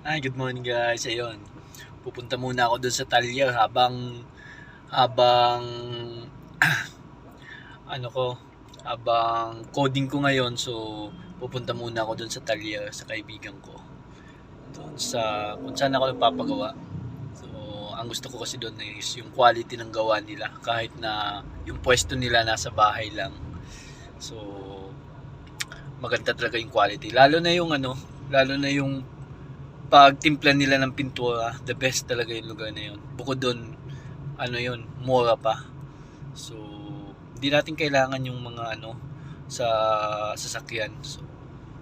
Ay, good morning guys. Ayun. Pupunta muna ako dun sa Talyer habang ano ko, habang coding ko ngayon. So, pupunta muna ako dun sa Talyer sa kaibigan ko. Doon sa kung saan ako nagpapagawa. So, ang gusto ko kasi doon is yung quality ng gawa nila kahit na yung pwesto nila nasa bahay lang. So, maganda talaga yung quality. Lalo na yung pagtimpla nila ng pintura, the best talaga yung lugar na yun. Bukod doon, mura pa. So, hindi natin kailangan yung mga sa sasakyan. So,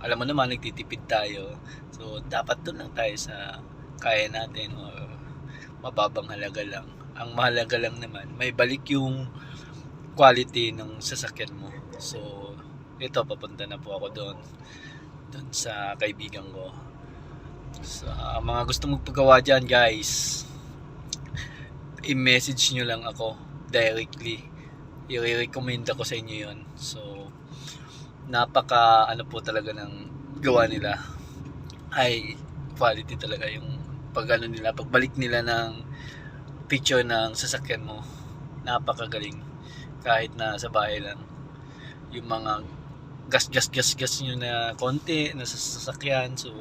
alam mo naman, nagtitipid tayo. So, dapat doon lang tayo sa kaya natin or mababang halaga lang. Ang mahalaga lang naman, may balik yung quality ng sasakyan mo. So, ito, papunta na po ako doon sa kaibigan ko. Sa mga gusto magpagawa dyan guys, i-message nyo lang ako directly. I-recommend ako sa inyo yon. So, napaka po talaga ng gawa nila. High quality talaga yung pagbalik nila ng picture ng sasakyan mo. Napakagaling. Kahit na sa bahay lang. Yung mga gas nyo na konti na sasakyan. So,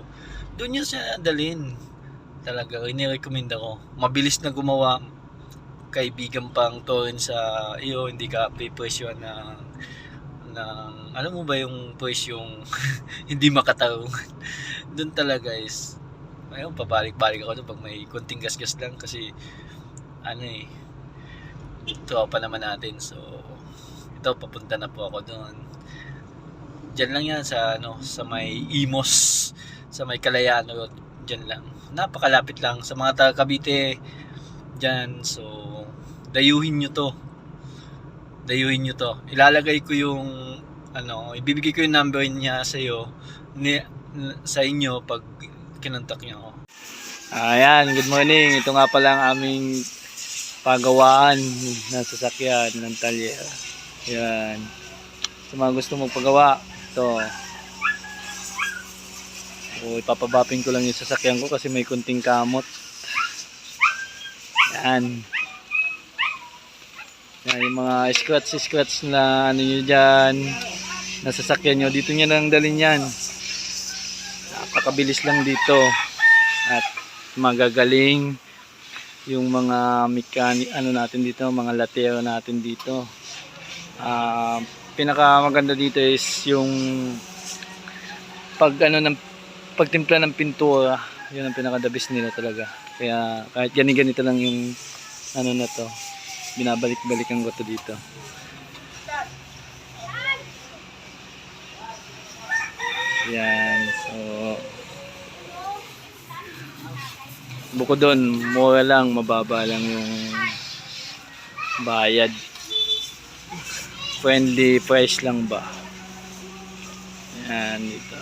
doon nyo siya dalhin. Talaga, inirecommend ako. Mabilis na gumawa. Kaibigan pang to sa iyo, hindi ka pre-presyo ng alam mo ba yung presyong hindi makatarungan. Doon talaga is ayun, pabalik-balik ako doon pag may konting gas-gas lang kasi tropa naman natin. So, ito, papunta na po ako doon. Diyan lang yan sa may Imos, sa may Kalayaan Road, diyan lang. Napakalapit lang sa mga taga Cavite diyan. So, dayuhin nyo to. Ilalagay ko yung ibibigay ko yung number niya sa inyo pag kinontak niyo ako. Ayan, good morning. Ito nga pala ang aming pagawaan ng sasakyan ng Talyer. Ayan. Sa mga gusto magpagawa, ito. So, ipapabapin ko lang yung sasakyan ko kasi may kunting kamot. Yan. Yan yung mga scratch na nyo dyan, na sasakyan nyo. Dito nyo lang dalhin yan. Napakabilis lang dito. At magagaling yung mga mechanic, natin dito, mga latero natin dito. Pinakamaganda dito is yung pagtimpla ng pintura. Yun ang pinakadabis nila talaga. Kaya kahit ganito lang yung na to, binabalik-balikan ko to dito. Yan. So, bukod doon, mura lang, mababa lang yung bayad. Friendly price lang ba? Yan dito.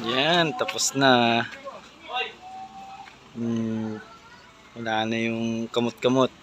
Yan, tapos na. Wala na yung kamot-kamot.